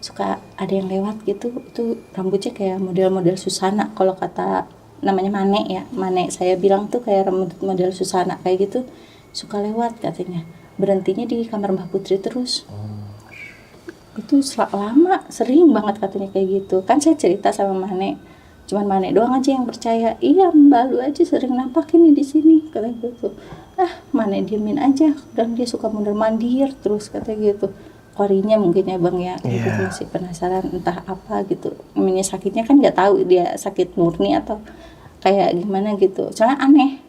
Suka ada yang lewat gitu, itu rambutnya kayak model-model Susana, kalau kata namanya Mane ya, Mane saya bilang tuh kayak rambut model Susana kayak gitu, suka lewat katanya. Berhentinya di kamar Mbak Putri terus. Itu lama, sering banget katanya kayak gitu. Kan saya cerita sama Mane, cuman Mane doang aja yang percaya. Iya Mbak, lu aja sering nampak ini di sini katanya gitu. Mane diemin aja, dan dia suka mondar-mandir terus katanya gitu. Korinya mungkin ya Bang ya, gitu masih penasaran entah apa gitu. Namanya sakitnya kan nggak tahu dia sakit murni atau kayak gimana gitu. Soalnya aneh,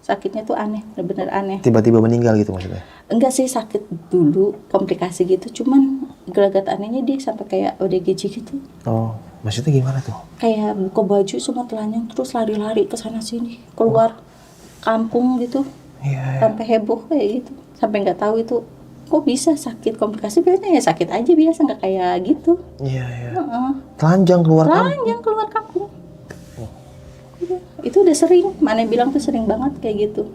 sakitnya tuh aneh, bener-bener aneh. Tiba-tiba meninggal gitu maksudnya? Enggak sih, sakit dulu, komplikasi gitu. Cuman gelagat anehnya dia sampai kayak ODGJ gitu. Oh, maksudnya gimana tuh? Kayak buka baju semua telanjang terus lari-lari ke sana sini, keluar kampung gitu. Sampai heboh kayak gitu, sampai nggak tahu itu kok bisa sakit komplikasi. Biasanya ya sakit aja biasa, nggak kayak gitu. Telanjang keluar kampung. Itu udah sering, Mane bilang tuh sering banget kayak gitu.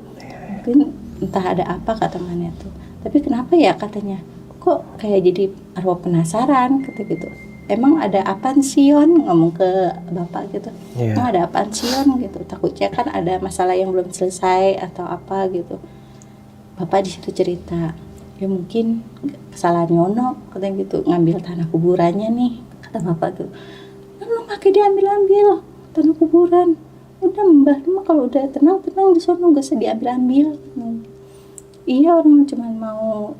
Mungkin entah ada apa kata Mane tuh. Tapi kenapa ya katanya, kok kayak jadi arwah penasaran kata gitu. Emang ada apaan sih Yon, ngomong ke bapak gitu. Emang ada apaan sih Yon gitu. Takutnya kan ada masalah yang belum selesai atau apa gitu. Bapak di situ cerita, ya mungkin kesalahan Yono katanya gitu, ngambil tanah kuburannya nih kata bapak tuh. Lu pakai diambil tanah kuburan. Udah Mbah, mah kalau udah tenang di sono gak usah diambil. Iya, orang cuma mau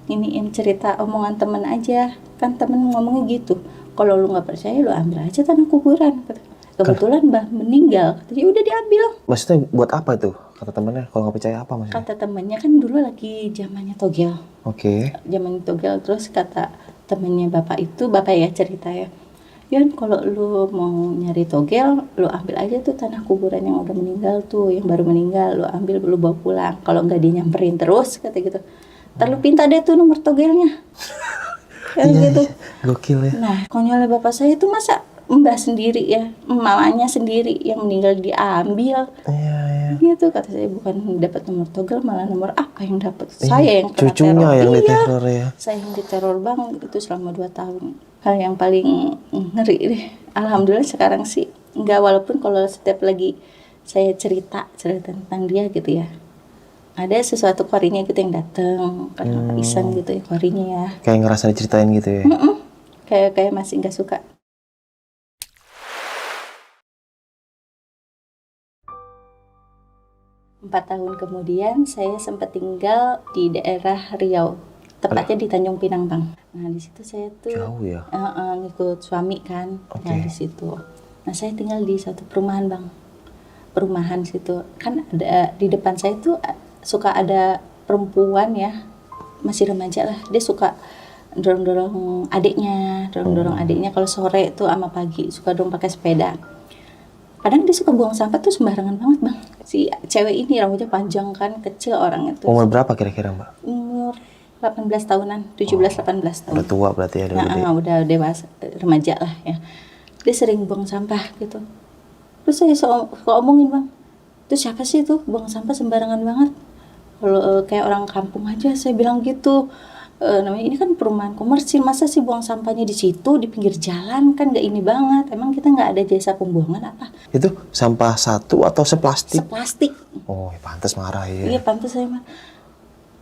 iniin cerita omongan temen aja. Kan temen ngomongnya gitu, kalau lu gak percaya lu ambil aja tanah kuburan. Kebetulan Mbah meninggal, katanya udah diambil. Maksudnya buat apa tuh kata temennya, kalau gak percaya apa maksudnya? Kata temennya kan dulu lagi zamannya togel. Zamannya togel, terus kata temennya bapak itu, bapak ya cerita ya, Yon kalau lu mau nyari togel, lu ambil aja tuh tanah kuburan yang udah meninggal tuh, yang baru meninggal, lu ambil, lu bawa pulang. Kalau nggak dia nyamperin terus, kata gitu. Ntar lu pinta deh tuh nomor togelnya. Gitu. Gokil ya. Nah, konyolnya bapak saya itu masa mbah sendiri ya, mamanya sendiri yang meninggal diambil. Gitu kata saya, bukan dapat nomor togel, malah nomor apa yang dapat. Saya yang kena cucunya teror. Yang diteror ya. Saya yang diteror banget itu selama 2 tahun. Hal yang paling ngeri deh. Alhamdulillah sekarang sih enggak, walaupun kalau setiap lagi saya cerita tentang dia gitu ya, ada sesuatu korinya gitu yang datang, kayak iseng gitu ya korinya ya. Kayak ngerasa diceritain gitu ya. Kayak masih nggak suka. Empat tahun kemudian saya sempat tinggal di daerah Riau, tepatnya di Tanjung Pinang Bang. Nah di situ saya tuh jauh ya? Ngikut suami kan, tinggal di situ. Nah saya tinggal di satu perumahan Bang, perumahan situ kan ada di depan saya tuh suka ada perempuan ya, masih remaja lah, dia suka dorong adiknya kalau sore tuh sama pagi suka dorong pakai sepeda. Kadang dia suka buang sampah tuh sembarangan banget Bang. Si cewek ini rambutnya panjang kan, kecil orangnya tuh. Umur berapa kira-kira Mbak? Umur 18 tahunan, 17-18 tahun. Udah tua berarti ya? Udah dewasa, remaja lah ya. Dia sering buang sampah gitu. Terus saya suka omongin Bang, itu siapa sih tuh buang sampah sembarangan banget? Kalau kayak orang kampung aja saya bilang gitu. Namanya ini kan perumahan komersil, masa sih buang sampahnya di situ di pinggir jalan, kan nggak ini banget. Emang kita nggak ada jasa pembuangan apa? Itu sampah satu atau seplastik? Seplastik. Oh, pantas marah ya. Iya pantas saya marah.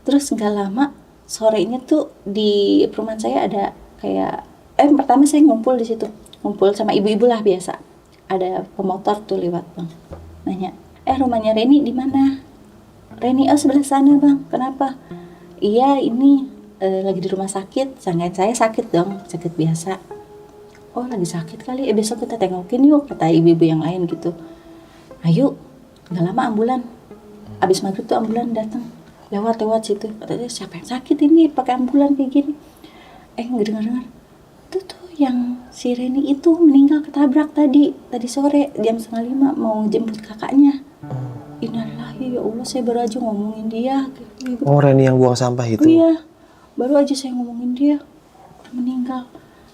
Terus nggak lama sorenya tuh di perumahan saya ada kayak pertama saya ngumpul di situ, ngumpul sama ibu-ibu lah biasa. Ada pemotor tuh lewat Bang, nanya, rumahnya Reni di mana? Reni, sebelah sana Bang. Kenapa? Iya ini lagi di rumah sakit. Sanggain saya sakit dong, sakit biasa. Oh lagi sakit kali, besok kita tengokin yuk, kata ibu-ibu yang lain gitu. Ayo, nggak lama ambulan. Abis maghrib tuh ambulan datang, lewat situ. Katanya siapa yang sakit ini pakai ambulan kayak gini? Nggak dengar. Tuh yang si Reni itu meninggal ketabrak tadi sore jam 4:30 mau jemput kakaknya. Innalillahi, ya Allah, saya baru aja ngomongin dia gitu. Oh, Reni yang buang sampah itu? Iya, baru aja saya ngomongin dia udah meninggal.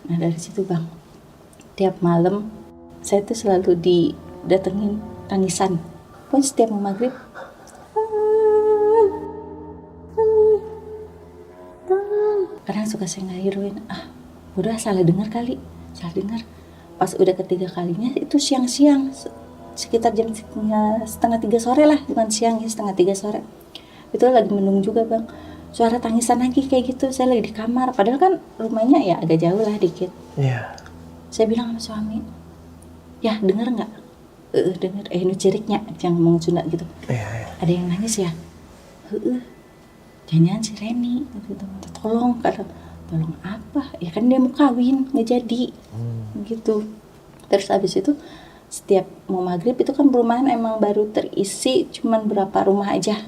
Nah dari situ Bang, tiap malam saya tuh selalu didatengin tangisan. Pokoknya setiap mau maghrib, kadang suka saya ngairuin, udah salah dengar kali, salah dengar. Pas udah ketiga kalinya itu siang-siang, sekitar jam 2:30 sore lah, bukan siang ya, 2:30 sore. Itu lagi mendung juga Bang, suara tangisan lagi kayak gitu. Saya lagi di kamar, padahal kan rumahnya ya agak jauh lah dikit. Iya. Saya bilang sama suami, ya dengar nggak? Dengar, ini ciriknya, jangan ngomong Sunda gitu. Iya. Ada yang nangis ya? Jangan si Reni gitu. Tolong, kata, tolong apa? Ya kan dia mau kawin, nggak jadi gitu. Terus abis itu setiap mau maghrib itu kan perumahan emang baru terisi cuman berapa rumah aja,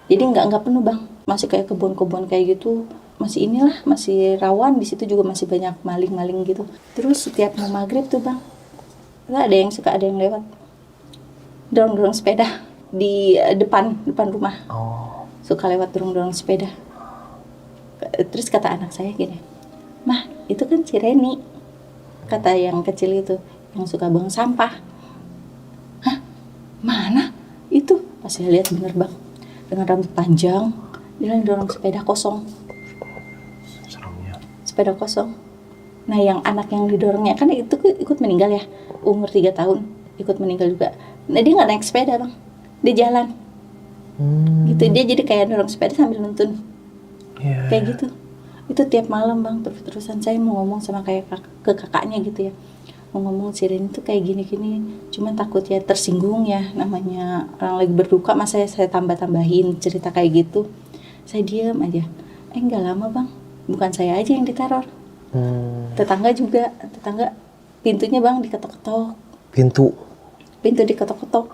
jadi nggak penuh Bang, masih kayak kebun-kebun kayak gitu, masih inilah, masih rawan. Di situ juga masih banyak maling-maling gitu. Terus setiap mau maghrib tuh Bang, ada yang lewat dorong-dorong sepeda di depan rumah. Suka lewat dorong-dorong sepeda. Terus kata anak saya gini, "Mah, itu kan si Reni," kata yang kecil itu, yang suka buang sampah. "Hah? Mana? Itu?" Pas saya lihat bener Bang, dengan rambut panjang, dia dorong sepeda kosong. Seremnya. Sepeda kosong. Nah, yang anak yang didorongnya kan itu ikut meninggal ya, umur 3 tahun, ikut meninggal juga. Nah, dia nggak naik sepeda Bang, dia jalan. Gitu, dia jadi kayak dorong sepeda sambil nuntun. Kayak gitu. Itu tiap malam Bang, terus-terusan saya mau ngomong sama kayak ke kakaknya gitu ya, mau ngomong si Reni tuh kayak gini-gini, cuman takut ya tersinggung ya, namanya orang lagi berduka, masa saya tambah-tambahin cerita kayak gitu. Saya diam aja. Enggak lama Bang, bukan saya aja yang diteror, tetangga juga. Tetangga pintunya Bang diketok-ketok. Pintu diketok-ketok.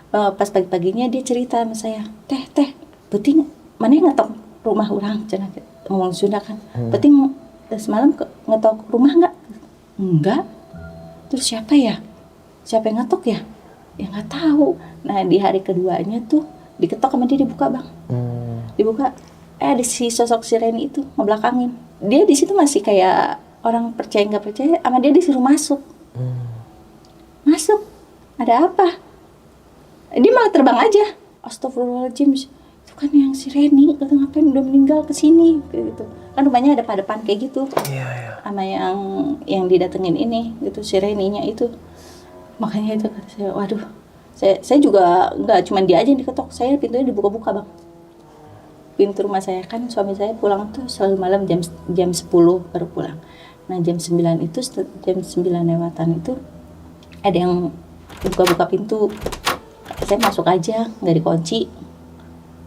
Pas pagi-paginya dia cerita sama saya, teh penting mana yang ngetok rumah orang, cenah ngomong Sunda kan. Penting semalam ngetok rumah enggak. Terus siapa yang ngetok ya? Ya nggak tahu. Nah di hari keduanya tuh diketok sama dia, dibuka Bang. Dibuka, ada si sosok si Reni itu ngebelakangin. Dia di situ masih kayak orang percaya nggak percaya, sama dia disuruh masuk. Masuk, ada apa? Dia malah terbang aja. Astagfirullahaladzim, itu kan yang si Reni, kata ngapain udah meninggal kesini gitu. Kan rumahnya ada depan kayak gitu. Iya. Sama yang didatengin ini gitu, si Reninya itu. Makanya itu kata saya, waduh, saya juga nggak cuma dia aja yang diketok, saya pintunya dibuka-buka Bang. Pintu rumah saya kan, suami saya pulang tuh selalu malam jam 10 baru pulang. Nah jam 9 itu, jam 9 lewatan itu ada yang buka-buka pintu. Saya masuk aja, nggak dikunci.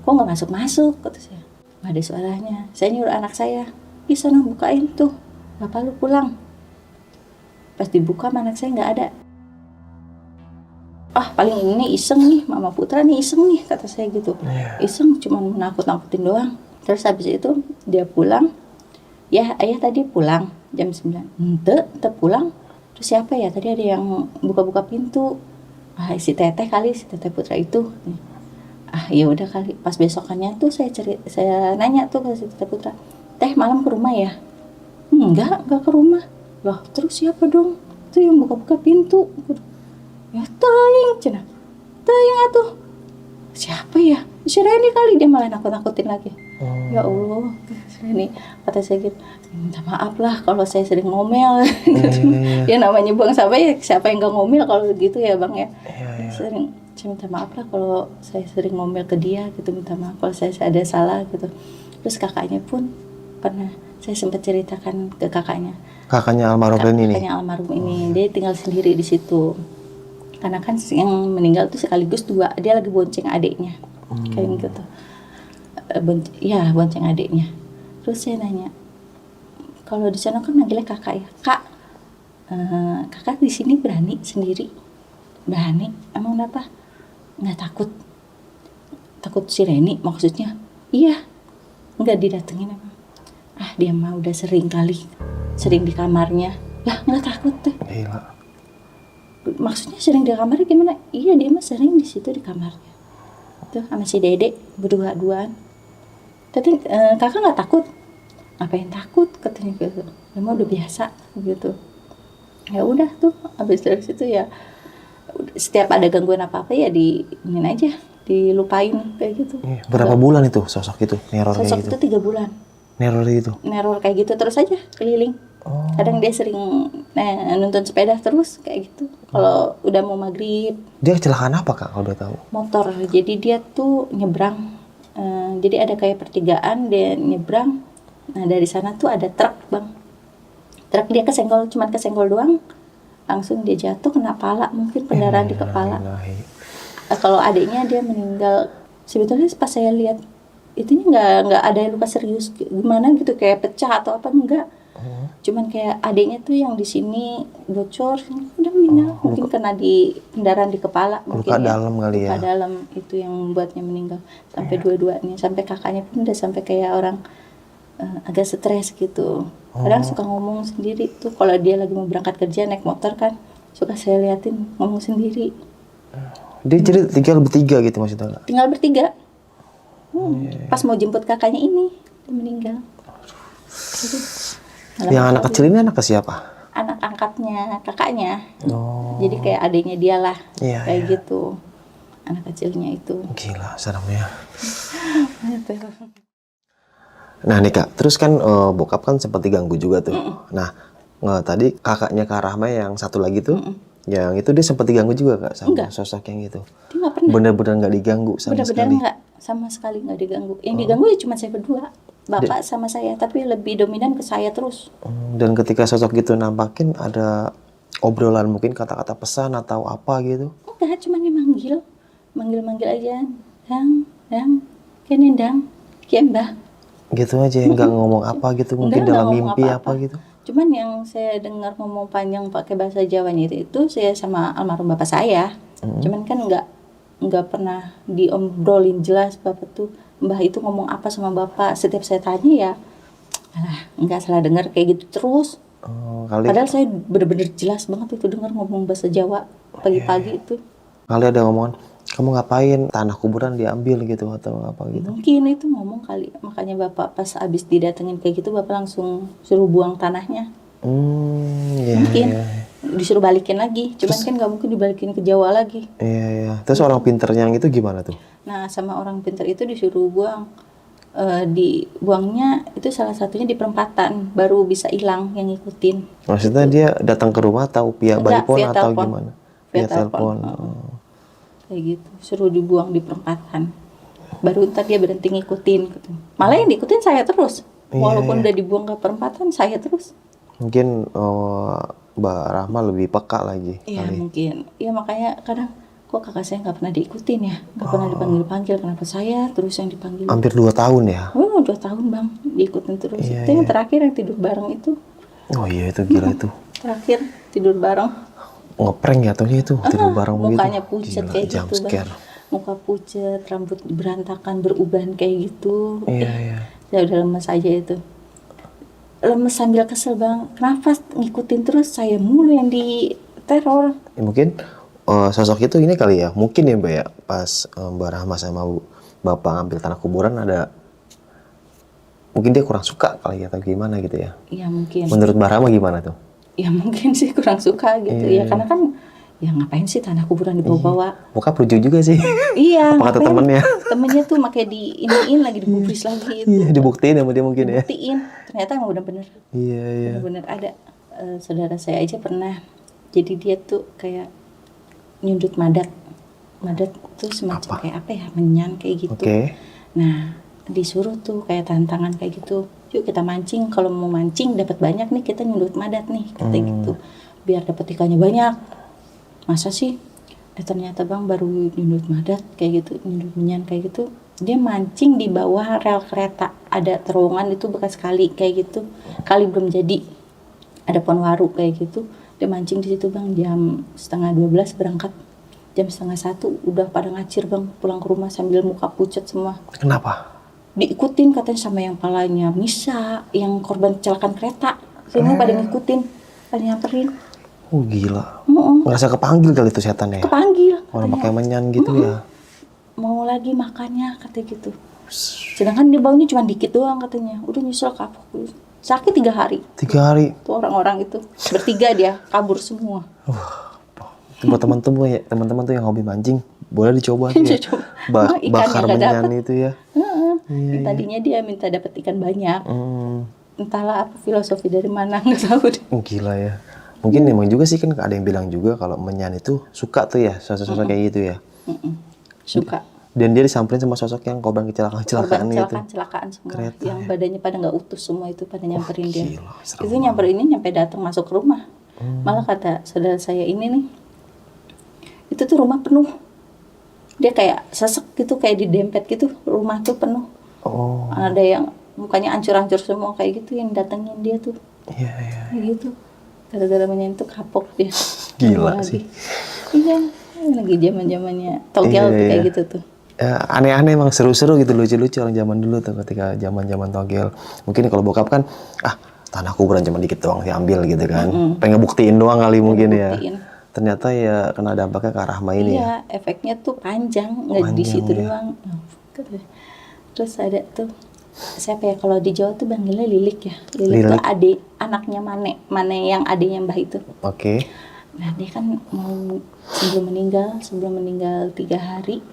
Kok nggak masuk-masuk, kata saya. Nggak ada suaranya. Saya nyuruh anak saya, bisa bukain tuh, bapak lu pulang. Pas dibuka anak saya nggak ada. Paling ini iseng nih, Mama Putra nih iseng nih, kata saya gitu. Iseng, cuma nakut-nakutin doang. Terus habis itu dia pulang, ya ayah tadi pulang jam 9. Ente pulang. Terus siapa ya, tadi ada yang buka-buka pintu. Si Teteh kali, si Teteh Putra itu. Ya udah kali. Pas besokannya tuh saya nanya tuh ke si Teteh Putra, "Teh malam ke rumah ya?" Enggak ke rumah. Loh, terus siapa dong? Itu yang buka-buka pintu. Ya teuing cenah. Teuing atuh. Siapa ya? Si Reni kali, dia malah nakut-nakutin lagi. Ya Allah, si Reni, kata saya gitu, minta maaf lah kalau saya sering ngomel. Ya namanya buang sampah ya, siapa yang gak ngomel kalau gitu ya Bang ya. Saya minta maaf lah kalau saya sering ngomel ke dia gitu, minta maaf kalau saya ada salah gitu. Terus kakaknya pun pernah saya sempat ceritakan ke kakaknya almarhum Reni nih. Kakaknya almarhum ini, dia tinggal sendiri di situ. Karena kan yang meninggal tuh sekaligus 2, dia lagi bonceng adiknya. Kayak gitu. Bonceng adiknya. Terus saya nanya, kalau di sana kan manggilnya kakak ya, Kak, kakak di sini berani sendiri? Berani? Emang kenapa? Nggak takut si Reni maksudnya? Iya, nggak didatengin emang. Dia mah udah sering di kamarnya. Lah nggak takut teh. Gila. Maksudnya sering di kamarnya gimana? Iya dia mah sering di situ di kamarnya. Tuh sama si Dede berdua-duaan. Tapi kakak nggak takut? Ngapain takut katanya gitu. Emang udah biasa gitu. Ya udah tuh habis dari situ ya setiap ada gangguan apa-apa ya diinin aja, dilupain kayak gitu. Berapa bulan itu sosok itu neror Sosok kayak gitu? itu 3 bulan. Neror itu? Neror kayak gitu terus aja keliling. Kadang dia sering nuntun sepeda terus kayak gitu. Kalau udah mau maghrib. Dia kecelakaan apa Kak kalau udah tahu? Motor. Jadi dia tuh nyebrang. Jadi ada kayak pertigaan dia nyebrang. Nah dari sana tuh ada truk bang. Truk dia cuman kesenggol doang. Langsung dia jatuh kena pala, mungkin pendarahan di kepala. Kalau adiknya dia meninggal. Sebetulnya pas saya lihat itunya nggak ada luka serius gimana gitu kayak pecah atau apa enggak. Cuman kayak adiknya tuh yang di sini bocor udah meninggal. Mungkin kena di pendarahan di kepala. Luka dalam kali ya. Luka dalam itu yang membuatnya meninggal. Sampai dua-duanya, sampai kakaknya pun udah sampai kayak orang agak stres gitu. Kadang suka ngomong sendiri tuh kalau dia lagi mau berangkat kerja naik motor kan, suka saya liatin ngomong sendiri. Dia jadi tinggal bertiga gitu maksudnya Kak? Tinggal bertiga. Pas mau jemput kakaknya ini dia meninggal. Jadi, yang anak kecil ini anak ke siapa? Anak angkatnya kakaknya. Jadi kayak adiknya dia lah. Kayak gitu. Anak kecilnya itu. Gila seremnya. Nah nih Kak, terus kan bokap kan sempat diganggu juga tuh. Nah tadi kakaknya Kak Rahma yang satu lagi tuh, yang itu dia sempat diganggu juga Kak sama sosok yang itu? Dia nggak pernah. Bener-bener nggak diganggu sama sekali? Bener-bener nggak, sama sekali nggak diganggu. Yang diganggu ya cuma saya berdua, bapak sama saya. Tapi lebih dominan ke saya terus. Dan ketika sosok gitu nampakin ada obrolan mungkin kata-kata pesan atau apa gitu? Enggak, cuma dia manggil aja. Dang, kenendang, kiembah. Gitu aja, nggak ngomong apa gitu, mungkin dalam mimpi apa gitu. Cuman yang saya dengar ngomong panjang pakai bahasa Jawanya itu saya sama almarhum bapak saya. Cuman kan nggak pernah diobrolin jelas bapak tuh mbah itu ngomong apa sama bapak. Setiap saya tanya ya, nggak salah dengar kayak gitu terus. Padahal saya bener-bener jelas banget itu dengar ngomong bahasa Jawa pagi-pagi itu. Kali ada ngomongan, kamu ngapain tanah kuburan diambil gitu atau apa gitu? Mungkin itu ngomong kali, makanya bapak pas abis didatengin kayak gitu bapak langsung suruh buang tanahnya. Mungkin disuruh balikin lagi, cuman kan nggak mungkin dibalikin ke Jawa lagi. Terus orang pinternya yang itu gimana tuh? Nah sama orang pinter itu disuruh buang, dibuangnya itu salah satunya di perempatan, baru bisa hilang yang ngikutin. Maksudnya dia datang ke rumah atau via by phone atau gimana? Via telepon. Kayak gitu, suruh dibuang di perempatan. Baru ntar dia berhenti ngikutin gitu. Malah yang diikutin saya terus. Walaupun udah dibuang ke perempatan, saya terus. Mungkin Mbak Rahma lebih peka lagi. Iya mungkin. Iya makanya kadang kok kakak saya nggak pernah diikutin ya, nggak pernah dipanggil-panggil. Kenapa saya terus yang dipanggil? Hampir 2 tahun ya? 2 tahun bang, diikutin terus. Itu yang terakhir yang tidur bareng itu. Oh iya itu gila itu. Terakhir tidur bareng. Ngeprank jatuhnya itu tidur bareng gitu. Mukanya pucet kayak gitu bang. Muka pucet, rambut berantakan, beruban kayak gitu. Saya udah lemes aja itu. Lemes sambil kesel bang. Kenapa ngikutin terus saya mulu yang di teror? Mungkin sosok itu ini kali ya. Mungkin ya Mbak ya. Pas Mbak Rahma sama Bapak ngambil tanah kuburan ada. Mungkin dia kurang suka kali ya atau gimana gitu ya. Iya mungkin. Menurut Mbak Rahma gimana tuh? Ya mungkin sih kurang suka gitu ya karena kan ya ngapain sih tanah kuburan dibawa-bawa. Bokap lucu juga sih. Iya. Apa kata temennya? Temennya tuh makanya diiniin lagi digubris lagi itu. Iya dibuktiin sama dia mungkin ya. Dibuktiin. Ternyata emang bener-bener. Iya. Bener-bener ada. Saudara saya aja pernah. Jadi dia tuh kayak nyundut madat. Madat tuh semacam kayak apa ya, menyan kayak gitu. Nah disuruh tuh kayak tantangan kayak gitu. Yuk kita mancing, kalau mau mancing dapat banyak nih kita nyundut madat nih kata gitu biar dapat ikannya banyak. Masa sih? Ternyata bang baru nyundut madat kayak gitu, nyundut menyan kayak gitu, dia mancing di bawah rel kereta, ada terowongan itu bekas kali kayak gitu, kali belum jadi, ada pohon waru kayak gitu, dia mancing di situ bang, jam 11:30 berangkat, jam 12:30 udah pada ngacir bang, pulang ke rumah sambil muka pucat semua. Kenapa? Diikutin katanya sama yang palanya misa, yang korban kecelakaan kereta, semua pada ngikutin. pada nyamperin. Oh gila. Mm-mm. Ngerasa kepanggil kali itu setannya ya? Kepanggil. Orang Katanya, pakai menyan gitu ya. mau lagi makannya katanya gitu. Sedangkan dia baunya cuma dikit doang katanya. Udah nyusul kapok. Sakit 3 hari. 3 hari. Tuh orang-orang itu bertiga dia kabur semua. Itu buat teman-teman tuh yang hobi mancing, boleh dicoba tuh ya. Coba. Bakar Ikannya menyan itu ya. Heeh. Tadinya dia minta dapat ikan banyak. Entahlah apa filosofi dari mana, nggak tahu deh. Gila ya. Mungkin emang juga sih kan ada yang bilang juga kalau menyan itu suka tuh ya sosok-sosok kayak gitu ya. Suka. Dan dia disamperin sama sosok yang korban kecelakaan gitu. Kecelakaan semua. Kereta, yang badannya pada nggak utuh semua itu pada nyamperin dia. Gila, serem Itu nyamperinnya nyampe datang masuk ke rumah. Malah kata saudara saya ini nih, itu tuh rumah penuh. Dia kayak sesek gitu, kayak didempet gitu, rumah tuh penuh. Oh. Ada yang mukanya hancur-hancur semua kayak gitu yang datengin dia tuh. Iya, iya. Kayak gitu. Gara-gara menyentuh kapok dia. Gila Lagi. sih. Iya, lagi zaman-zamannya togel tuh kayak gitu tuh. Ya, aneh-aneh emang seru-seru gitu, lucu-lucu orang zaman dulu tuh ketika zaman-zaman togel. Mungkin kalau bokap kan, tanah kuburan cuma dikit doang diambil gitu kan. Pengen buktiin doang kali mungkin Buktiin. ya. Ternyata ya kena dampaknya ke arah main ya. Iya, efeknya tuh panjang, nggak di situ ya. doang. Terus ada tuh, siapa ya kalau di Jawa tuh panggilnya Lilik ya. Lilik tuh adik, anaknya Mane yang adiknya Mbah itu. Oke. Nah dia kan mau sebelum meninggal 3 hari.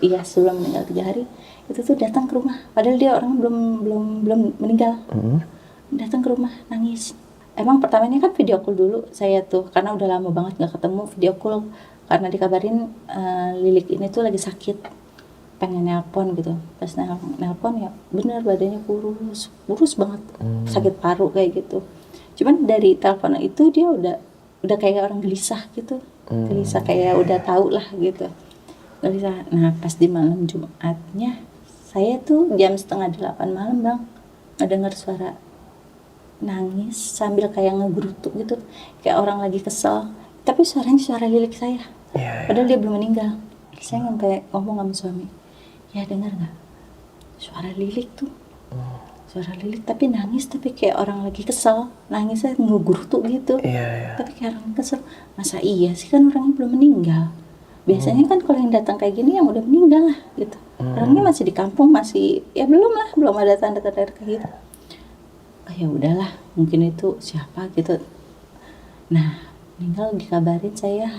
Iya sebelum meninggal 3 hari itu tuh datang ke rumah. Padahal dia orang belum meninggal. Datang ke rumah nangis. Emang pertamanya kan video call dulu saya tuh karena udah lama banget nggak ketemu, video call karena dikabarin Lilik ini tuh lagi sakit, pengen nelpon gitu. Pas nelpon ya bener badannya kurus banget, sakit paru kayak gitu. Cuman dari telepon itu dia udah kayak orang gelisah gitu, gelisah kayak udah tahu lah gitu. Gelisah. Nah pas di malam Jumatnya saya tuh jam 7:30 malam bang ngedenger suara nangis sambil kayak ngegerutu gitu, kayak orang lagi kesel, tapi suaranya suara Lilik saya. Padahal dia belum meninggal. Saya sampai ngomong sama suami, ya dengar nggak suara Lilik tuh, suara Lilik tapi nangis, tapi kayak orang lagi kesel, nangisnya ngegerutu gitu. Tapi kayak orang kesel. Masa iya sih, kan orangnya belum meninggal. Biasanya kan kalau yang datang kayak gini yang udah meninggal lah gitu. Orangnya masih di kampung, masih ya belum ada tanda-tanda kayak gitu. Ya udahlah, mungkin itu siapa gitu. Nah, meninggal dikabarin saya